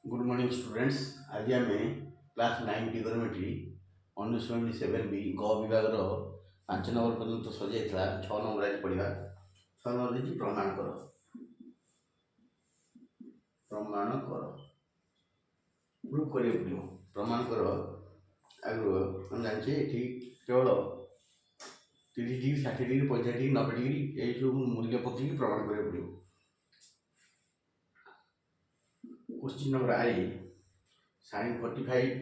Good morning students. आज आम class 9 trigonometry अनुसरण 7 बी ग विभाग 5 नंबर पर्यंत सजाई 6 नंबर आज पढ़ा। 6 नंबर देखिए प्रमाण कर प्रूफ कर प्रमाण कर आगे हम जानचे ये केवल 30 डिग्री 60 डिग्री 50 डिग्री 90 डिग्री ये सब मूल्य पकड़ प्रमाण कर पड़ो। क्वेश्चन नंबर आई sin 45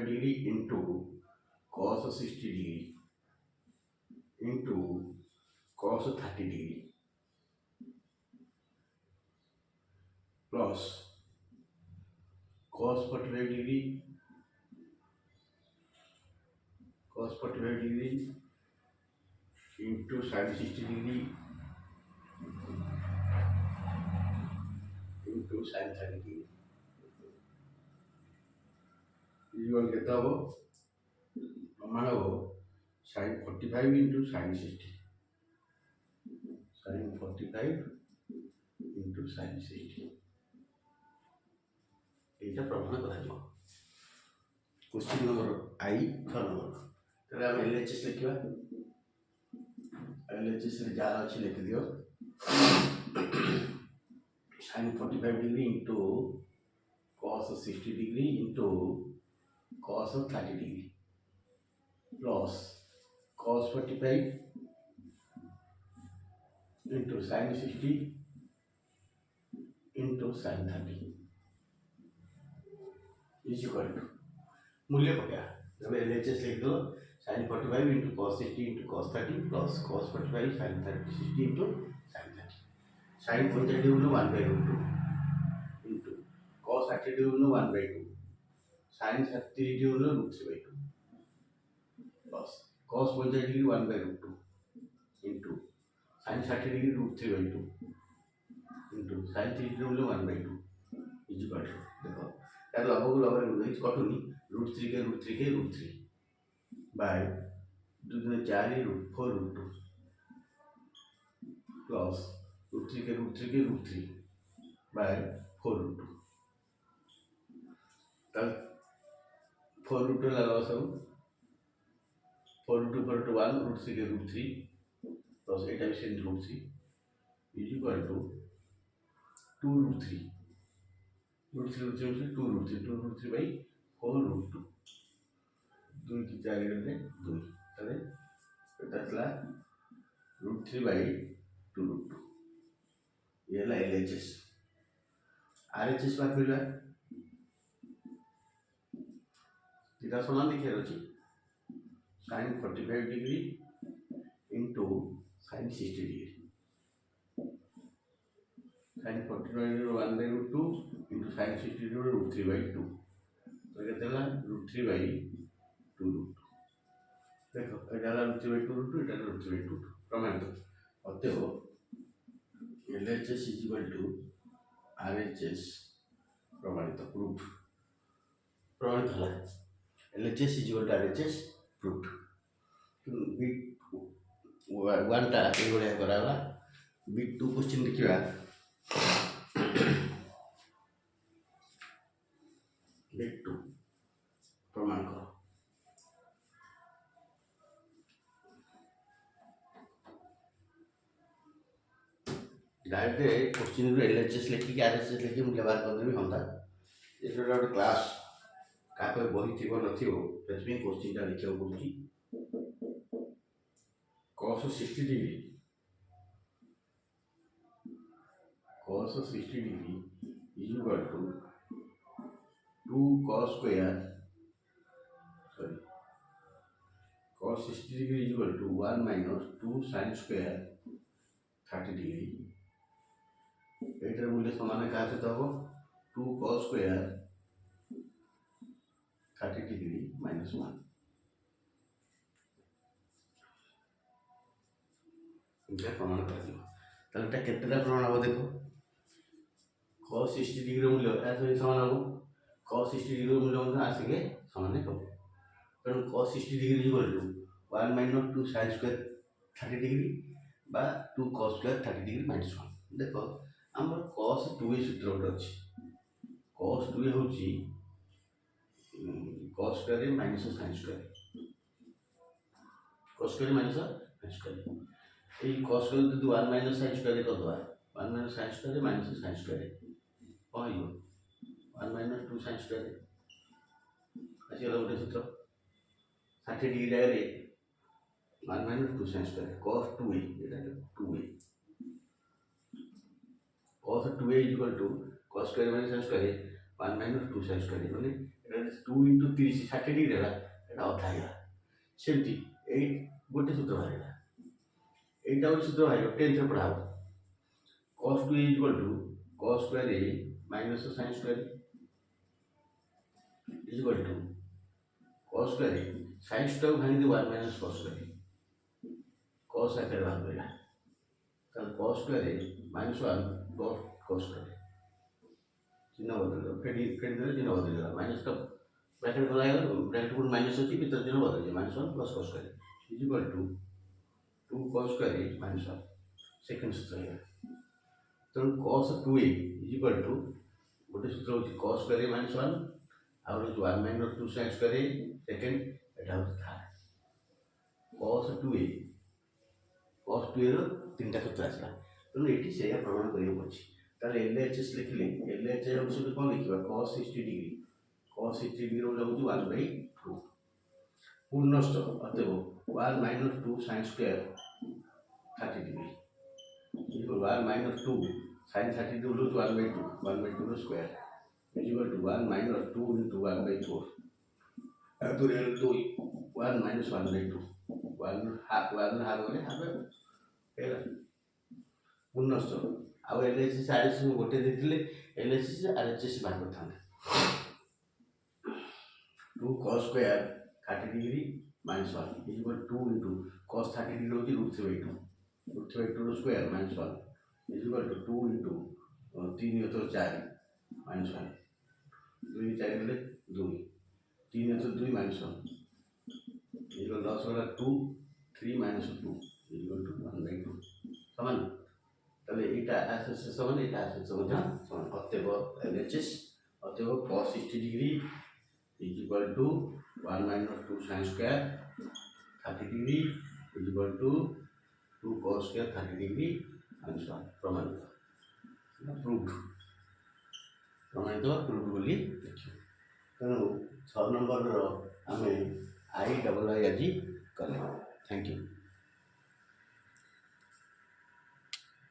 degree into cos 60 degree into cos 30 degree plus cos 45 degree into sin 60 degree into sin 30 degree equal केते हबो प्रमाण हबो sin 45 into sin 60 sin 45 into sin 60 एटा प्रमाण करा जाओ। क्वेश्चन नंबर आई 6 नंबर तले हम एलएचएस लिखिबा। एलएचएस रे जा अछि लिख दियो sin 45 degree into cos 60 degree into cos 30 degree plus cos 45 into sin 60 into sin 30 is equal to मूल्य पका जब एलएचएस लिख दो sin 45 into cos 60 into cos 30 plus cos 45 sin 30 60 into sin 30 sin 45 into 1 by root 2 into cos 30 into 1 by 2 sin 30 into root 3 by 2 plus cos 45 degree 1 by root 2 into sin 30 degree root 3 by 2 into sin 3 degree 1 by 2 is equal to देखो यार लगभग लगभग कटुनी root 3 के root 3 के root 3 bye 2 दूनी 4 root 4 root 2 plus root 3 के root 3 के root 3 bye 4 root 2 तब 4 रूट 2 लगा सब 4 रूट 2 4 रूट 1 रूट 3 के रूट 3 प्लस एटा भी same root 3 is equal to 2 root 3 root 3 root 3 2 root 3 2 root 3 by 4 root 2 2 की 4 गले 2 तले एटा चला रूट 3 बाई 2 रूट 2 ये ला एलएचएस आरएचएस बात मिला इधर समान लिखे रखी sin 45 degree into sin 60 degree sin 45 degree 1 by root 2 into sin 60 degree root 3 by 2 तो कहते हैं root 3 by 2 root 2 देखो इधर root 3 by 2 root 2 इधर root 3 by 2 प्रमाण तो अतः LHS is equal to RHS प्रमाणित प्रूफ प्रमाणित है LHS is equal to RHS proof bit 1 टा ए बढिया कराला बिट 2 क्वेश्चन देखिबा बिट 2 प्रमाण करो डायरेक्ट क्वेश्चन रो एलएचएस लिखि के आरएचएस लिखि मूल्य बार कर देबी हमता ये छोटा क्लास का कोई बही थिबो नथिबो त्यसमे क्वेश्चन ता लिखियो पड़ुची cos 60 degree is equal to 2 cos square cos 60 degree is equal to 1 minus 2 sin square 30 degree एटर मूल्य समान का सहित हो 2 cos square 30 degree minus 1 इनका प्रमाण कर दियो ताले एटा केतेटा प्रमाण हो देखो cos 60 degree मूल्य ऐसे समान हो cos 60 degree मूल्य मतलब आसीके समान हो कारण cos 60 degree equal to 1 minus 2 sin square 30 degree बा 2 cos square 30 degree minus 1 देखो आमर cos 2a सूत्र गोटे अच्छी cos 2a हूँ cos square minus sin square cos square minus sin square ये cos स्क्वायर यदि 1 माइनस sin स्क्वायर करदे 1 minus sin square minus sin square कौन हो 1 माइनस 2 sin स्क्वायर आजकल गोटे सूत्र 60 डिग्री जगह 1 minus 2 sin square cos 2a ये 2a cos 2a is equal to cos square minus sin square 1 minus 2 sin square माने एटा 2 into 30 60 degree रहला एटा अधा हैला सेमती ए गोटे सूत्र बाहरला एटा गोटे सूत्र बाहर 10th रे पढ़ाओ cos 2a is equal to cos square a minus sin square is equal to cos square a sin square भांगी दे 1 minus cos square cos आकर भाग देला तब cos square a minus 1 dot cos square चिन्ह बदल दो फेडी फेडी चिन्ह बदल गला माइनस का ब्रैकेट बनाएगा ब्रैकेट को माइनस होती भीतर चिन्ह बदल जाए minus 1 plus cos square is equal to 2 cos square minus 1 second सूत्र है तो cos 2a is equal to गोटे सूत्र होची cos square माइनस 1 और 1 माइनस 2 sin square सेकंड एटा होता था cos 2a रो तीनटा सूत्र आसला तो एटी से प्रमाण करियो पछि ताले LHS लिखले LHS हम सब कोन लिखबा cos 60 डिग्री cos 60 डिग्री रो लागु 1/2 पूर्णस्थ अतएव 1 minus 2 sin square 30 degree equal 1 minus 2 sin 30 degree रो 1/2 रो square equal to 1 minus 2 into 1/4 तो रे 2 1 minus 1/2 1 half बोले हाफ हेला पूर्णस्थ आउ LHS RHS गोटे देथिले LHS RHS बात करथांते 2 cos square 30 degree minus 1 is equal to 2 into cos 30 degree होती √3/2 रो square minus 1 is equal to 2 into 3 तो 4 minus 1 2 4 ले 2 3 तो 2 minus 1 is equal to 10 वाला 2 3 minus 2 is equal to 1/2 समान तले एटा एसएस समान एटा एसएस समान अतएव LHS अतएव cos 60 degree is equal to 1 minus 2 sin square 30 degree is equal to 2 cos square 30 degree minus 1 प्रमाणित प्रूव्ड बोली देखियो तेणु 6 नंबर रो आमे आई डबल आई आज कले थैंक यू।